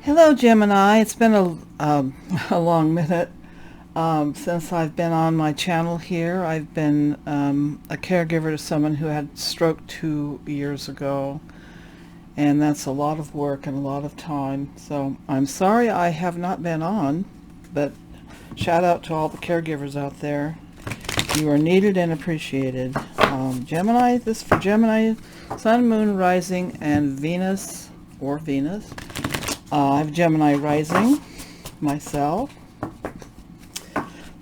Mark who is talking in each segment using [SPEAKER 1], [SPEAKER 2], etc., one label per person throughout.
[SPEAKER 1] Hello, Gemini. It's been a long minute since I've been on my channel here. I've been a caregiver to someone who had stroke 2 years ago, and that's a lot of work and a lot of time. So I'm sorry I have not been on, but shout out to all the caregivers out there. You are needed and appreciated. Gemini, this for Gemini, Sun, Moon, Rising, and Venus, or Venus. I have Gemini rising myself,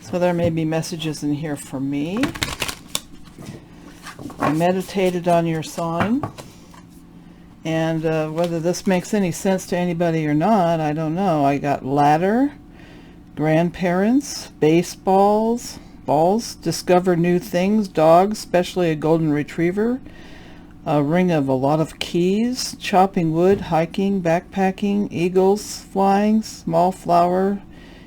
[SPEAKER 1] so there may be messages in here for me. I meditated on your sign, and whether this makes any sense to anybody or not, I don't know. I got ladder, grandparents, baseballs, balls, discover new things, dogs, especially a golden retriever, a ring of a lot of keys, chopping wood, hiking, backpacking, eagles flying, small flower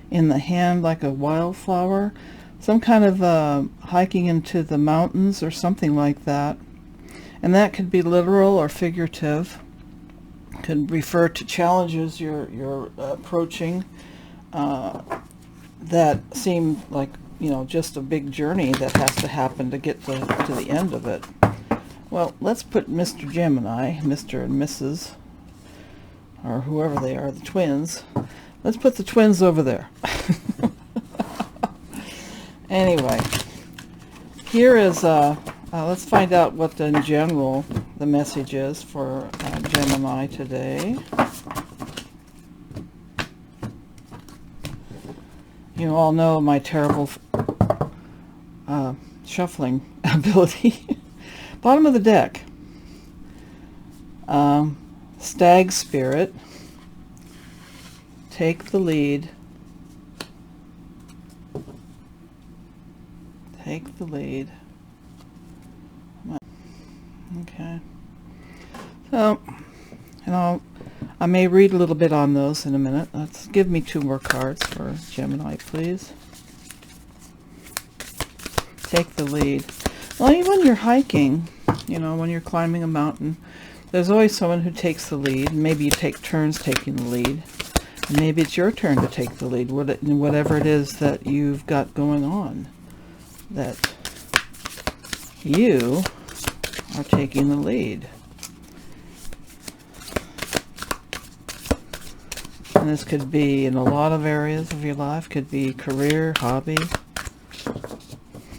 [SPEAKER 1] in the hand like a wildflower, some kind of hiking into the mountains or something like that. And that could be literal or figurative. Could refer to challenges you're approaching that seem like, you know, just a big journey that has to happen to get to the end of it. Well, let's put Mr. Gemini, Mr. and Mrs., or whoever they are, the twins. Let's put the twins over there. Anyway, here is, let's find out what in general the message is for Gemini today. You all know my terrible shuffling ability. Bottom of the deck, stag spirit, take the lead, take the lead. Okay, so, you know, I may read a little bit on those in a minute. Let's give me 2 more cards for Gemini, please. Take the lead. Well, even when you're hiking, you know, when you're climbing a mountain, there's always someone who takes the lead. Maybe you take turns taking the lead. And maybe it's your turn to take the lead, whatever it is that you've got going on, that you are taking the lead. And this could be in a lot of areas of your life. Could be career, hobby,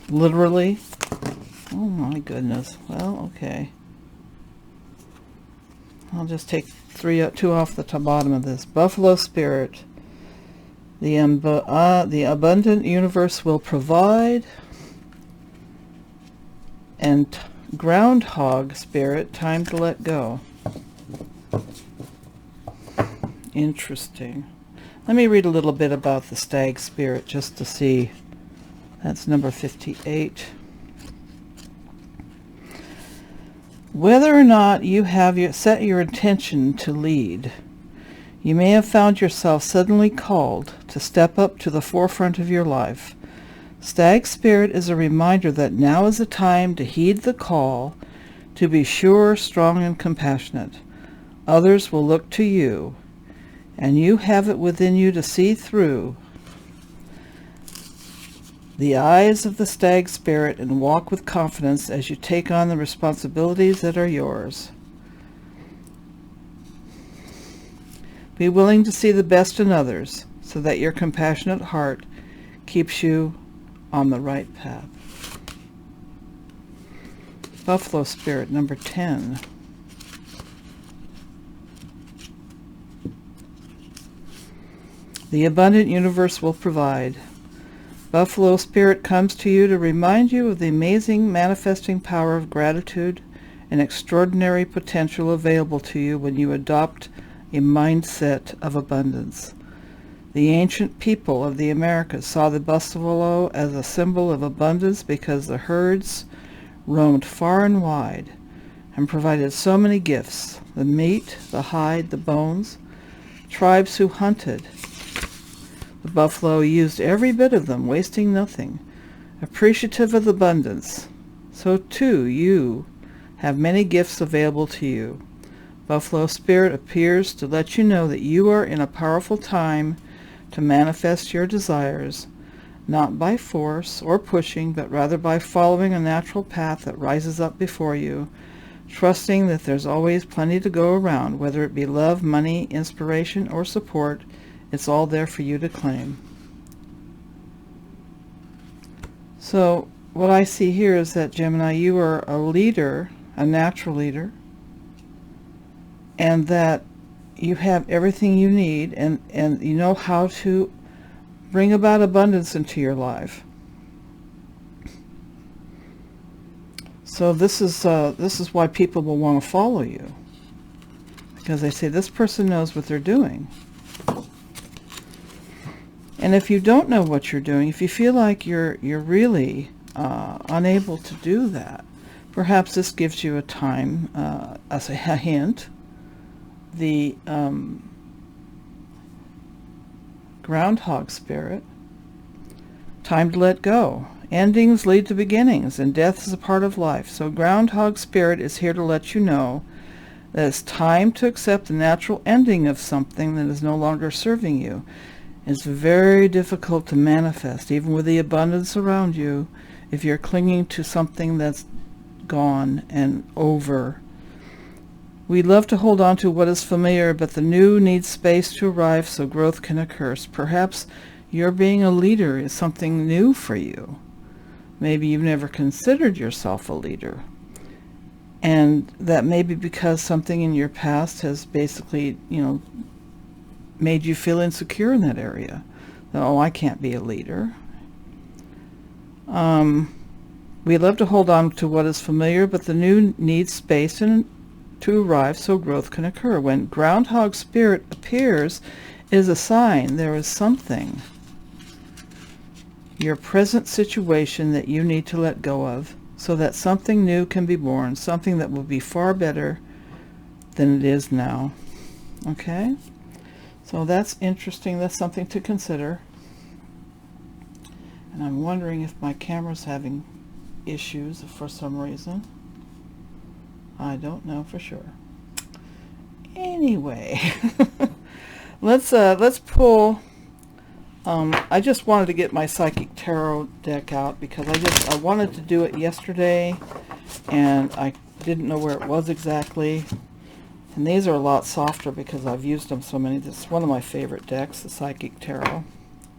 [SPEAKER 1] literally. Oh my goodness. Well, okay. I'll just take 2 off the bottom of this. Buffalo spirit. The abundant universe will provide. And groundhog spirit. Time to let go. Interesting. Let me read a little bit about the stag spirit just to see. That's number 58. Whether or not you have set your intention to lead, you may have found yourself suddenly called to step up to the forefront of your life. Stag spirit is a reminder that now is the time to heed the call, to be sure, strong, and compassionate. Others will look to you, and you have it within you to see through the eyes of the stag spirit and walk with confidence as you take on the responsibilities that are yours. Be willing to see the best in others so that your compassionate heart keeps you on the right path. Buffalo spirit, number 10. The abundant universe will provide. Buffalo spirit comes to you to remind you of the amazing manifesting power of gratitude and extraordinary potential available to you when you adopt a mindset of abundance. The ancient people of the Americas saw the buffalo as a symbol of abundance because the herds roamed far and wide and provided so many gifts: the meat, the hide, the bones. Tribes who hunted the buffalo used every bit of them, wasting nothing. Appreciative of abundance, so too you have many gifts available to you. Buffalo Spirit appears to let you know that you are in a powerful time to manifest your desires, not by force or pushing, but rather by following a natural path that rises up before you, trusting that there's always plenty to go around, whether it be love, money, inspiration, or support. It's all there for you to claim. So what I see here is that, Gemini, you are a leader, a natural leader, and that you have everything you need, and you know how to bring about abundance into your life. So this is why people will want to follow you, because they say this person knows what they're doing. And if you don't know what you're doing, if you feel like you're really unable to do that, perhaps this gives you a time, as a hint. The Groundhog Spirit, time to let go. Endings lead to beginnings, and death is a part of life. So Groundhog Spirit is here to let you know that it's time to accept the natural ending of something that is no longer serving you. It's very difficult to manifest, even with the abundance around you, if you're clinging to something that's gone and over. We love to hold on to what is familiar, but the new needs space to arrive so growth can occur. Perhaps your being a leader is something new for you. Maybe you've never considered yourself a leader. And that may be because something in your past has basically, made you feel insecure in that area. That, oh, I can't be a leader. We love to hold on to what is familiar, but the new needs space to arrive so growth can occur. When Groundhog Spirit appears, it is a sign there is something, your present situation, that you need to let go of, so that something new can be born, something that will be far better than it is now. Okay? So that's interesting. That's something to consider. And I'm wondering if my camera's having issues for some reason. I don't know for sure. Anyway, let's pull. I just wanted to get my Psychic Tarot deck out because I wanted to do it yesterday, and I didn't know where it was exactly. And these are a lot softer because I've used them so many. This is one of my favorite decks, the Psychic Tarot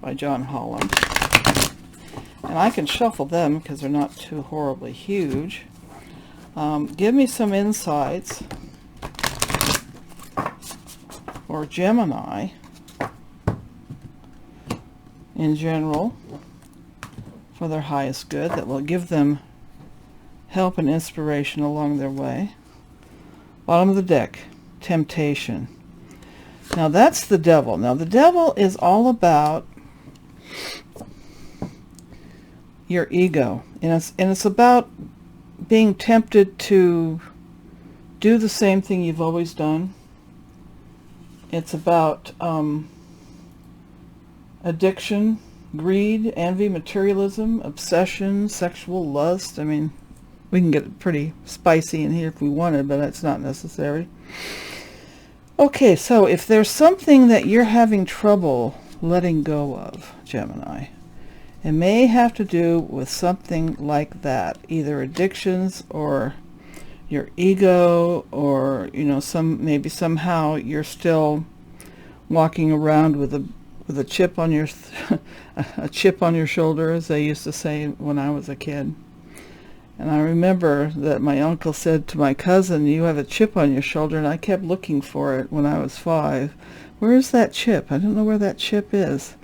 [SPEAKER 1] by John Holland. And I can shuffle them because they're not too horribly huge. Give me some insights for Gemini in general for their highest good that will give them help and inspiration along their way. Bottom of the deck, temptation. Now that's the devil. Now the devil is all about your ego, and it's about being tempted to do the same thing you've always done. It's about addiction, greed, envy, materialism, obsession, sexual lust. I mean, we can get pretty spicy in here if we wanted, but that's not necessary. Okay, so if there's something that you're having trouble letting go of, Gemini, it may have to do with something like that, either addictions or your ego, or maybe somehow you're still walking around with a chip on your a chip on your shoulder, as they used to say when I was a kid. And I remember that my uncle said to my cousin, "You have a chip on your shoulder," and I kept looking for it when I was 5. Where's that chip? I don't know where that chip is.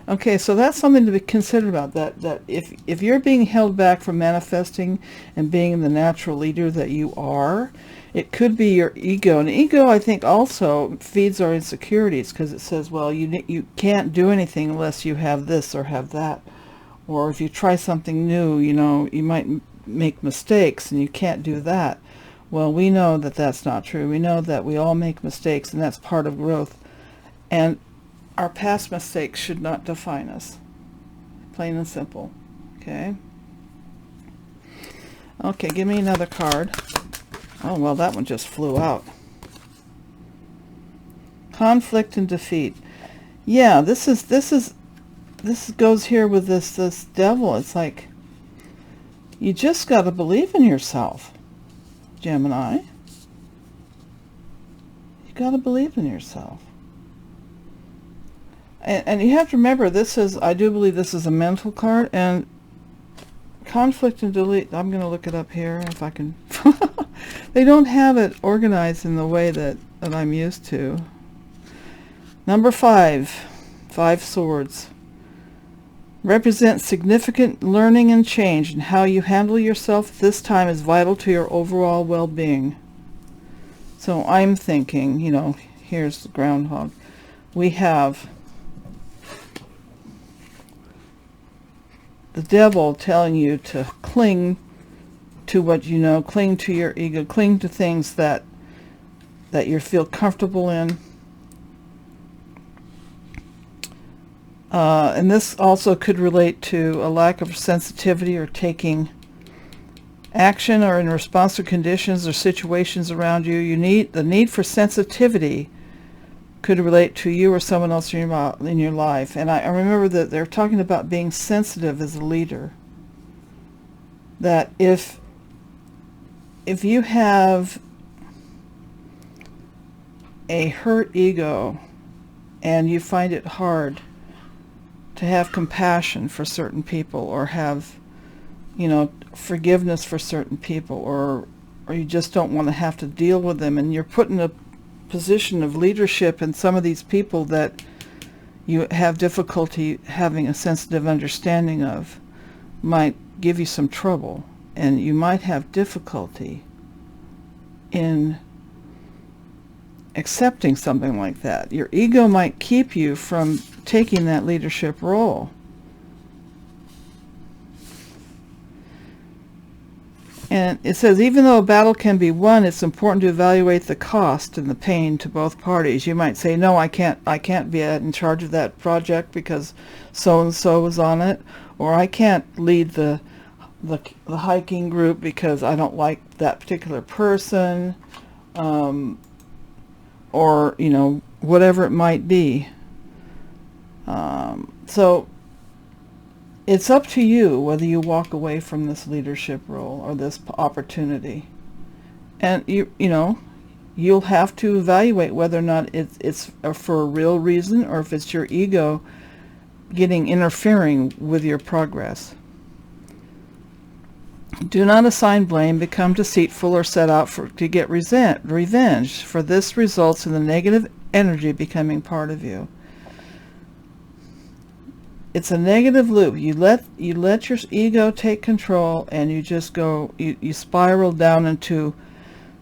[SPEAKER 1] Okay, so that's something to be considered about, that if you're being held back from manifesting and being the natural leader that you are, it could be your ego. And ego, I think, also feeds our insecurities, because it says, well, you can't do anything unless you have this or have that. Or if you try something new, you might make mistakes and you can't do that. Well, we know that that's not true. We know that we all make mistakes, and that's part of growth. And our past mistakes should not define us. Plain and simple. Okay? Okay, give me another card. Oh, well, that one just flew out. Conflict and defeat. Yeah, this goes here with this devil. It's like, you just got to believe in yourself, Gemini. You got to believe in yourself. And you have to remember, I do believe this is a mental card, and conflict and delete, I'm going to look it up here if I can. They don't have it organized in the way that I'm used to. Number 5, 5 swords. Represents significant learning and change, and how you handle yourself at this time is vital to your overall well-being. So I'm thinking, here's the groundhog. We have the devil telling you to cling to what you know, cling to your ego, cling to things that you feel comfortable in. And this also could relate to a lack of sensitivity or taking action, or in response to conditions or situations around you. The need for sensitivity could relate to you or someone else in your life. And I remember that they're talking about being sensitive as a leader. That if you have a hurt ego and you find it hard to have compassion for certain people, or have, forgiveness for certain people, or you just don't want to have to deal with them, and you're put in a position of leadership, and some of these people that you have difficulty having a sensitive understanding of might give you some trouble, and you might have difficulty in accepting something like that. Your ego might keep you from taking that leadership role. And it says, even though a battle can be won, it's important to evaluate the cost and the pain to both parties. You might say, no, I can't be in charge of that project because so-and-so was on it, or I can't lead the hiking group because I don't like that particular person, or, whatever it might be. So it's up to you whether you walk away from this leadership role or this opportunity. And you'll have to evaluate whether or not it's for a real reason, or if it's your ego interfering with your progress. Do not assign blame, become deceitful, or set out to get revenge, for this results in the negative energy becoming part of you. It's a negative loop. You let your ego take control, and you just you spiral down into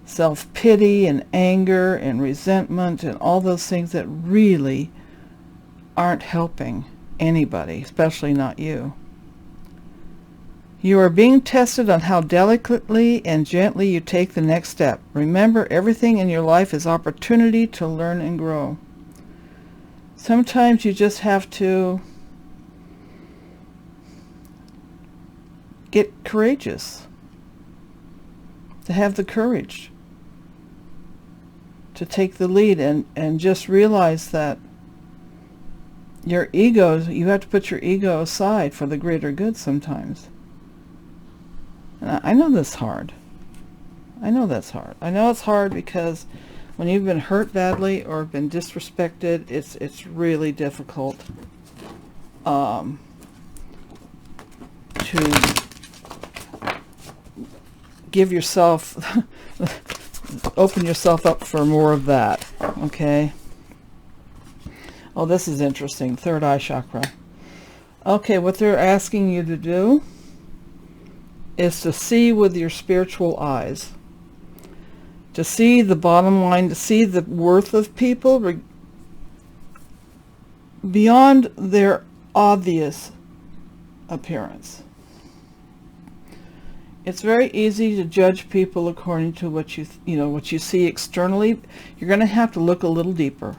[SPEAKER 1] self-pity and anger and resentment and all those things that really aren't helping anybody, especially not you. You are being tested on how delicately and gently you take the next step. Remember, everything in your life is opportunity to learn and grow. Sometimes you just have to get courageous, to have the courage to take the lead, and just realize that you have to put your ego aside for the greater good sometimes. And I know that's hard. I know that's hard. I know it's hard because when you've been hurt badly or been disrespected, it's really difficult to give yourself, open yourself up for more of that, okay? Oh, this is interesting. Third eye chakra. Okay, what they're asking you to do is to see with your spiritual eyes, to see the bottom line, to see the worth of people beyond their obvious appearance. It's very easy to judge people according to what you see externally. You're going to have to look a little deeper.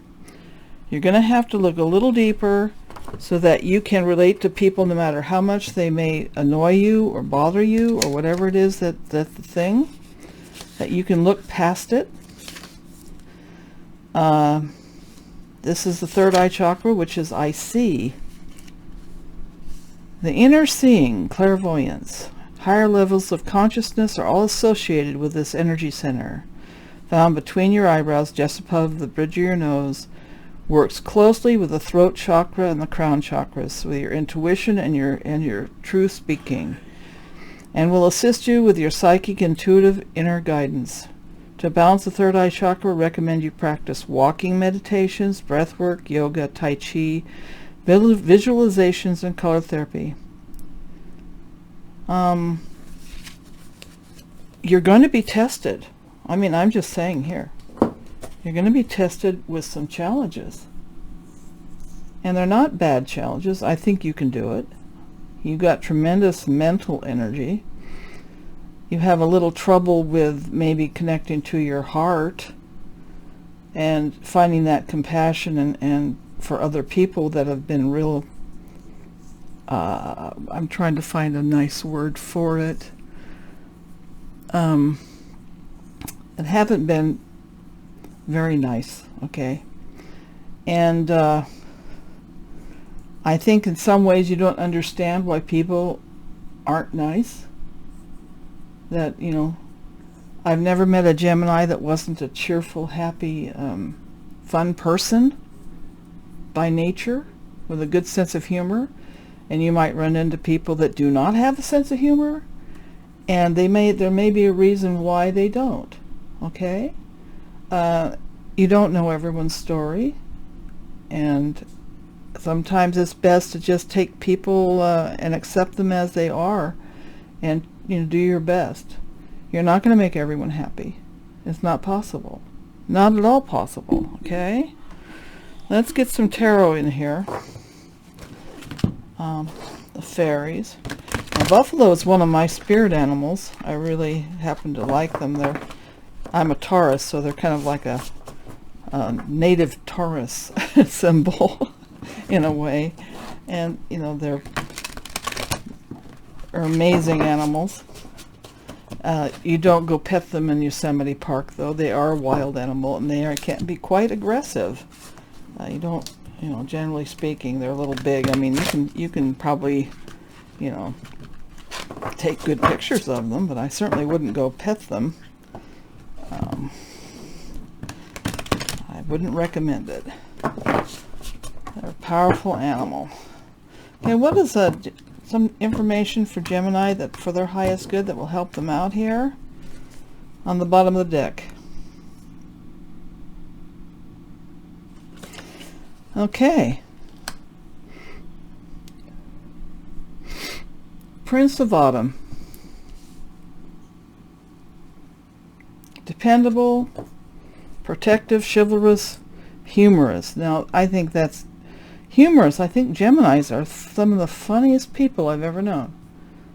[SPEAKER 1] You're going to have to look a little deeper so that you can relate to people no matter how much they may annoy you or bother you or whatever it is that's the thing. that you can look past it. This is the third eye chakra, which is I see. The inner seeing, clairvoyance, higher levels of consciousness are all associated with this energy center, found between your eyebrows, just above the bridge of your nose, works closely with the throat chakra and the crown chakras, with your intuition and your true speaking, and will assist you with your psychic, intuitive inner guidance. To balance the third eye chakra, recommend you practice walking meditations, breath work, yoga, tai chi, visualizations, and color therapy. You're going to be tested. I mean, I'm just saying here. You're going to be tested with some challenges. And they're not bad challenges. I think you can do it. You've got tremendous mental energy. You have a little trouble with maybe connecting to your heart and finding that compassion and for other people that have been real, I'm trying to find a nice word for it, that haven't been very nice, okay? And I think in some ways you don't understand why people aren't nice. That, you know, I've never met a Gemini that wasn't a cheerful, happy, fun person by nature, with a good sense of humor. And you might run into people that do not have a sense of humor, and there may be a reason why they don't, okay? You don't know everyone's story, and sometimes it's best to just take people and accept them as they are, and, you know, do your best. You're not going to make everyone happy. It's not possible. Not at all possible, okay? Let's get some tarot in here. The fairies. Now, buffalo is one of my spirit animals. I really happen to like them. I'm a Taurus, so they're kind of like a native Taurus symbol in a way. And, you know, they're amazing animals. You don't go pet them in Yosemite Park, though. They are a wild animal, and they can be quite aggressive. You don't, you know, generally speaking, they're a little big. I mean, you can probably, you know, take good pictures of them, but I certainly wouldn't go pet them. I wouldn't recommend it. They're a powerful animal. Okay, what is some information for Gemini that for their highest good that will help them out here on the bottom of the deck? Okay. Prince of Autumn. Dependable, protective, chivalrous, humorous. Now, I think that's humorous. I think Geminis are some of the funniest people I've ever known.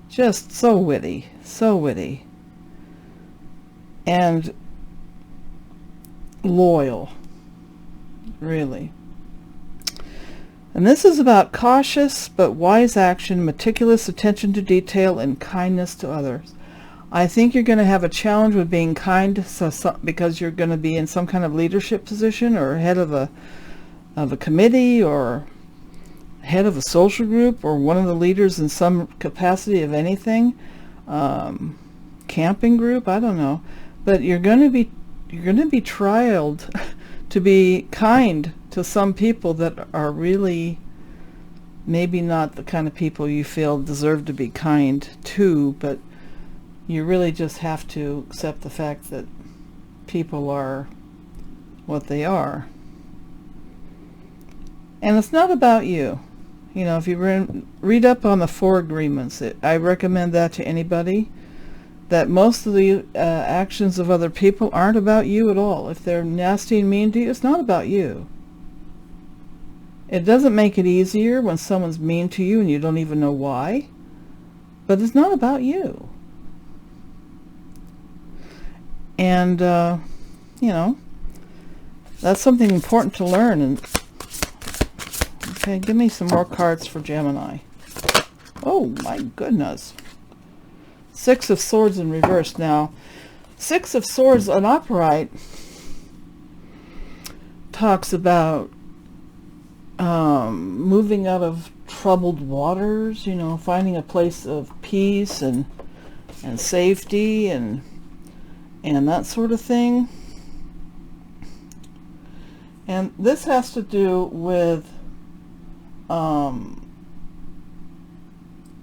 [SPEAKER 1] Just so witty, so witty. And loyal, really. And this is about cautious but wise action, meticulous attention to detail, and kindness to others. I think you're going to have a challenge with being kind, because you're going to be in some kind of leadership position, or head of a committee, or head of a social group, or one of the leaders in some capacity of anything, camping group, I don't know. But you're going to be trialed to be kind to some people that are really maybe not the kind of people you feel deserve to be kind to, but you really just have to accept the fact that people are what they are. And it's not about you. You know, if you read up on the 4 agreements, I recommend that to anybody, that most of the actions of other people aren't about you at all. If they're nasty and mean to you, it's not about you. It doesn't make it easier when someone's mean to you and you don't even know why, but it's not about you. And, you know, that's something important to learn. And okay, give me some more cards for Gemini. Oh, my goodness. 6 of Swords in reverse. Now, Six of Swords on upright talks about moving out of troubled waters, you know, finding a place of peace and safety and that sort of thing. And this has to do with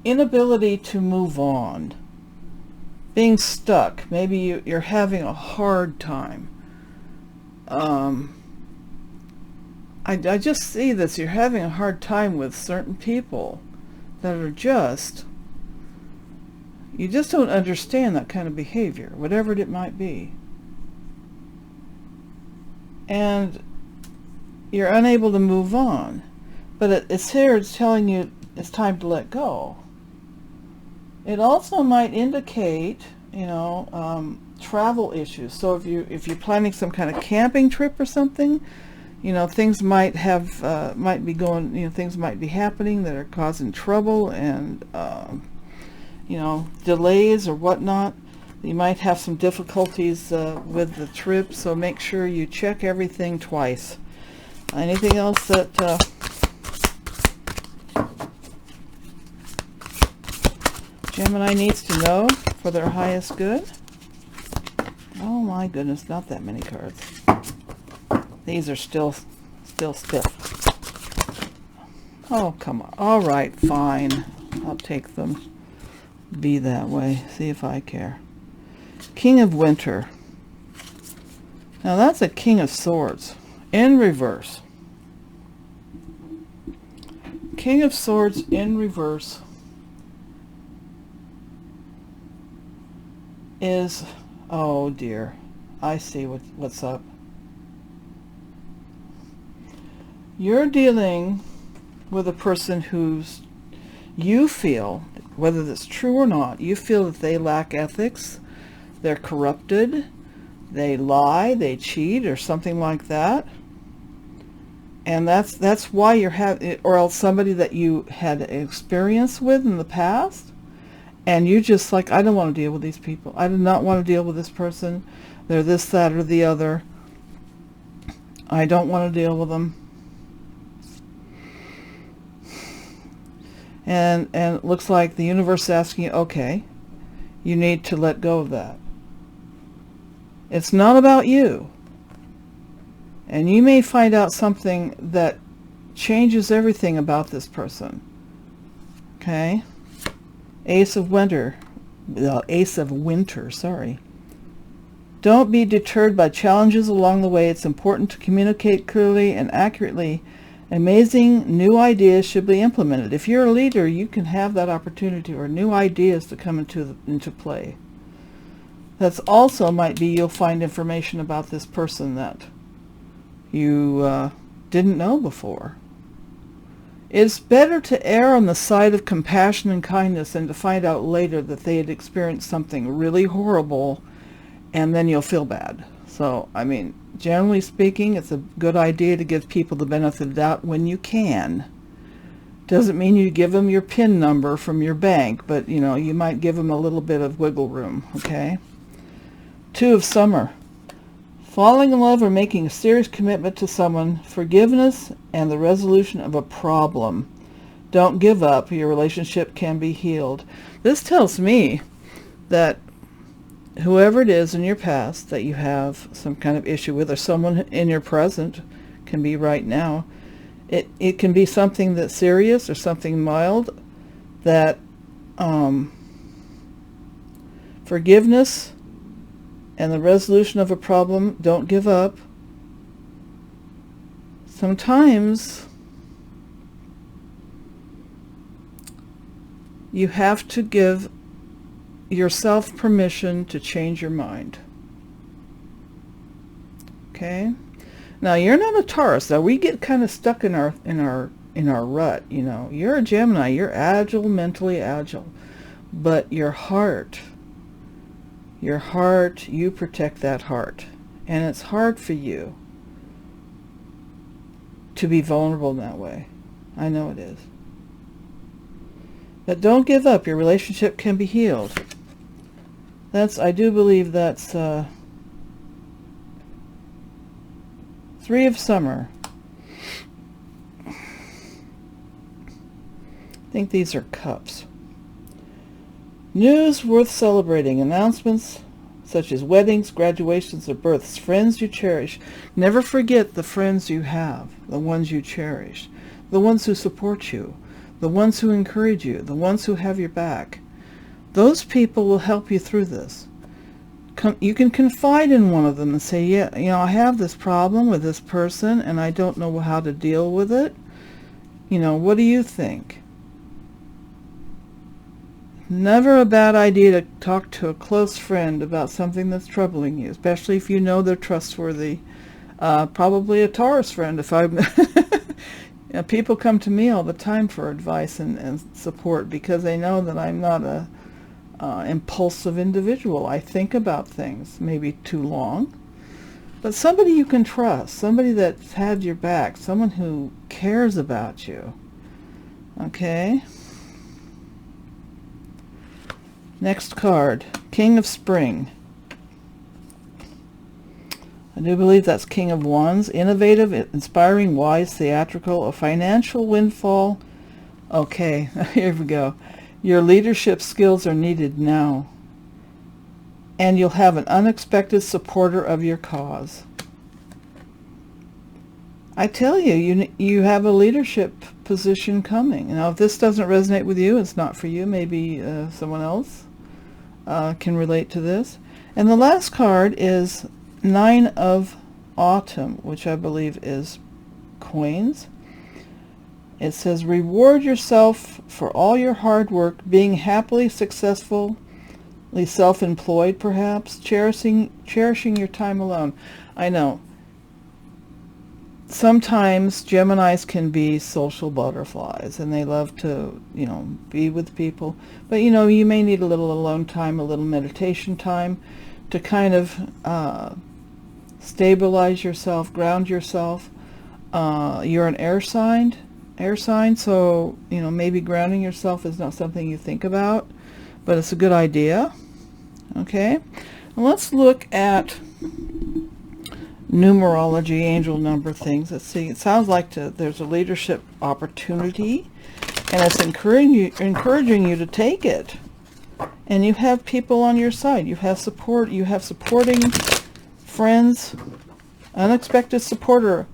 [SPEAKER 1] inability to move on, being stuck. Maybe you're having a hard time. I just see this. You're having a hard time with certain people that are just, you just don't understand that kind of behavior, whatever it might be. And you're unable to move on. But it's here, it's telling you it's time to let go. It also might indicate, you know, travel issues. So if you're planning some kind of camping trip or something, you know, things might have might be going, you know, things might be happening that are causing trouble and you know, delays or whatnot. You might have some difficulties with the trip, so make sure you check everything twice. Anything else that Gemini needs to know for their highest good? Oh my goodness, not that many cards. These are still stiff. Oh, come on. All right, fine. I'll take them. Be that way. See if I care. King of Winter. Now that's a King of Swords in reverse. King of Swords in reverse is, oh dear, I see what's up. You're dealing with a person who's, you feel, whether that's true or not, you feel that they lack ethics, they're corrupted, they lie, they cheat, or something like that. And that's why you're having, or else somebody that you had experience with in the past, and you just like, I don't want to deal with these people. I do not want to deal with this person. They're this, that, or the other. I don't want to deal with them. And it looks like the universe is asking you, okay, you need to let go of that. It's not about you. And you may find out something that changes everything about this person. Okay? Ace of Winter. Ace of Winter, sorry. Don't be deterred by challenges along the way. It's important to communicate clearly and accurately. Amazing new ideas should be implemented. If you're a leader, you can have that opportunity or new ideas to come into play. That's also might be you'll find information about this person that you didn't know before. It's better to err on the side of compassion and kindness than to find out later that they had experienced something really horrible and then you'll feel bad. So, I mean, generally speaking, it's a good idea to give people the benefit of the doubt when you can. Doesn't mean you give them your PIN number from your bank, but, you know, you might give them a little bit of wiggle room, okay? Two of Summer. Falling in love or making a serious commitment to someone, forgiveness and the resolution of a problem. Don't give up. Your relationship can be healed. This tells me that whoever it is in your past that you have some kind of issue with, or someone in your present, can be right now, it can be something that's serious or something mild, that forgiveness and the resolution of a problem, don't give up. Sometimes you have to give yourself permission to change your mind. Okay? Now you're not a Taurus. Now we get kind of stuck in our rut, you know. You're a Gemini, you're agile, mentally agile. But your heart, you protect that heart. And it's hard for you to be vulnerable in that way. I know it is. But don't give up. Your relationship can be healed. I do believe that's Three of Summer. I think these are cups. News worth celebrating. Announcements such as weddings, graduations, or births. Friends you cherish. Never forget the friends you have, the ones you cherish, the ones who support you, the ones who encourage you, the ones who have your back. Those people will help you through this. You can confide in one of them and say, yeah, I have this problem with this person and I don't know how to deal with it. What do you think? Never a bad idea to talk to a close friend about something that's troubling you, especially if you know they're trustworthy. Probably a Taurus friend. If I'm people come to me all the time for advice and support because they know that I'm not a impulsive individual. I think about things maybe too long. But somebody you can trust, somebody that's had your back, someone who cares about you. Okay? Next card, King of Spring. I do believe that's King of Wands. Innovative, inspiring, wise, theatrical, a financial windfall. Okay, here we go. Your leadership skills are needed now. And you'll have an unexpected supporter of your cause. I tell you, you have a leadership position coming. Now, if this doesn't resonate with you, it's not for you. Maybe someone else can relate to this. And the last card is Nine of Autumn, which I believe is coins. It says, reward yourself for all your hard work, being happily, successfully self-employed, perhaps, cherishing your time alone. I know. Sometimes Geminis can be social butterflies, and they love to, be with people. But, you may need a little alone time, a little meditation time to kind of stabilize yourself, ground yourself. You're an air sign, so, maybe grounding yourself is not something you think about, but it's a good idea. Okay? And let's look at numerology, angel number things. Let's see. It sounds like there's a leadership opportunity, and it's encouraging you to take it. And you have people on your side. You have support. You have supporting friends, unexpected supporter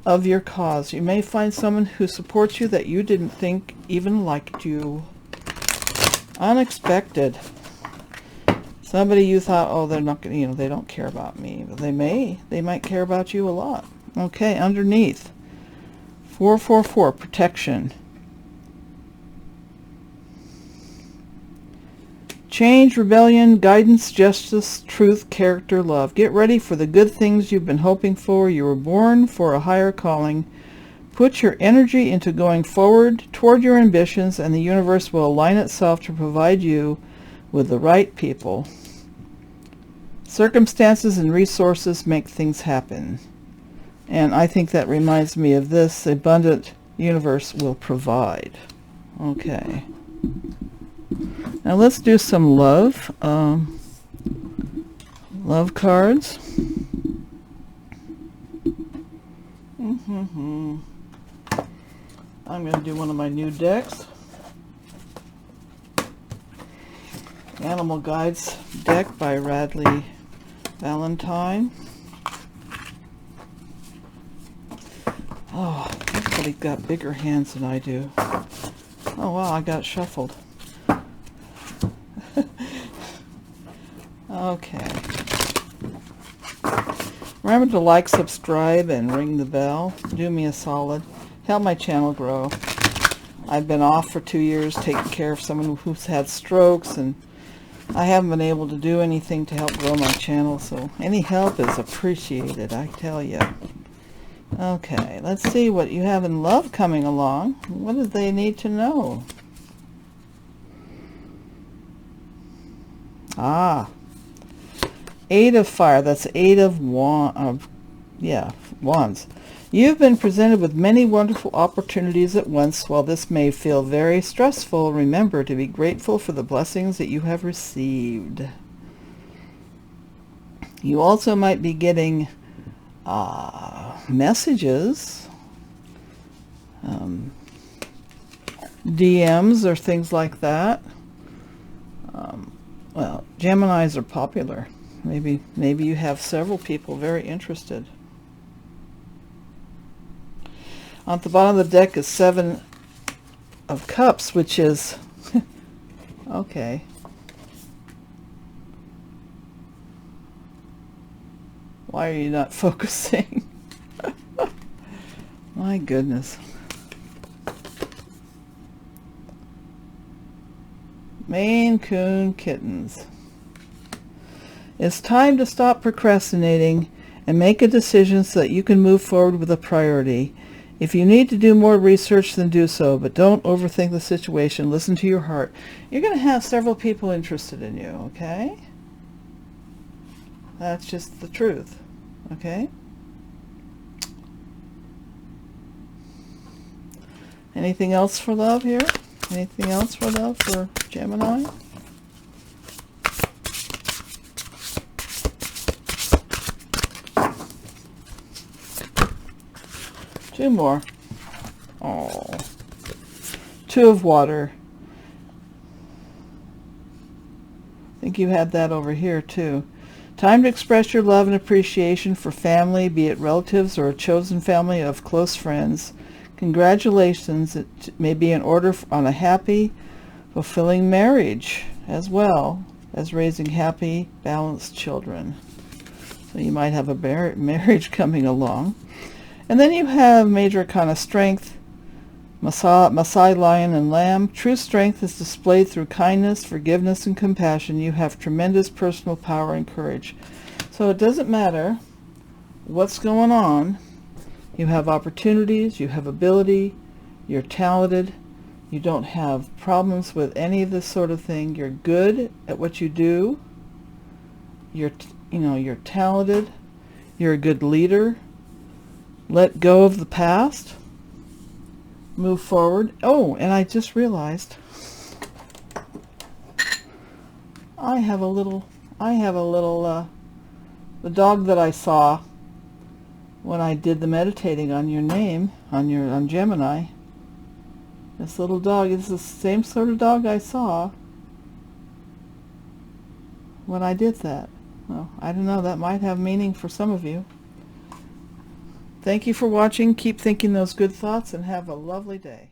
[SPEAKER 1] of your cause. You may find someone who supports you that you didn't think even liked you. Unexpected. Somebody you thought, oh, they're not going to, they don't care about me. But they might care about you a lot. Okay, underneath. 444, protection. Change, rebellion, guidance, justice, truth, character, love. Get ready for the good things you've been hoping for. You were born for a higher calling. Put your energy into going forward toward your ambitions, and the universe will align itself to provide you with the right people. Circumstances and resources make things happen. And I think that reminds me of this. The abundant universe will provide. Okay. Now let's do some love. Love cards. I'm going to do one of my new decks. Animal Guides deck by Radley Valentine. Oh, everybody's got bigger hands than I do. Oh wow, I got it shuffled. Okay. Remember to like, subscribe, and ring the bell. Do me a solid. Help my channel grow. I've been off for 2 years taking care of someone who's had strokes, and I haven't been able to do anything to help grow my channel, so any help is appreciated, I tell you. Okay, let's see what you have in love coming along. What do they need to know? Ah, Eight of Fire. That's Eight of Wands. You've been presented with many wonderful opportunities at once. While this may feel very stressful, remember to be grateful for the blessings that you have received. You also might be getting messages, DMs or things like that. Well, Geminis are popular. Maybe you have several people very interested. On the bottom of the deck is 7 of Cups, which is okay. Why are you not focusing? My goodness. Maine Coon kittens. It's time to stop procrastinating and make a decision so that you can move forward with a priority. If you need to do more research, then do so, but don't overthink the situation. Listen to your heart. You're going to have several people interested in you, okay? That's just the truth, okay? Anything else for love here? Anything else for love for Gemini? Two more. Oh. 2 of Water. I think you had that over here too. Time to express your love and appreciation for family, be it relatives or a chosen family of close friends. Congratulations. It may be in order on a happy, fulfilling marriage, as well as raising happy, balanced children. So you might have a marriage coming along. And then you have Major Arcana Strength, Maasai Lion and Lamb. True strength is displayed through kindness, forgiveness, and compassion. You have tremendous personal power and courage. So it doesn't matter what's going on. You have opportunities, you have ability, you're talented, you don't have problems with any of this sort of thing. You're good at what you do. You're talented. You're a good leader. Let go of the past. Move forward. Oh, and I just realized I have a little the dog that I saw when I did the meditating on your name, on Gemini. This little dog is the same sort of dog I saw when I did that. Well, I don't know, that might have meaning for some of you. Thank you for watching. Keep thinking those good thoughts and have a lovely day.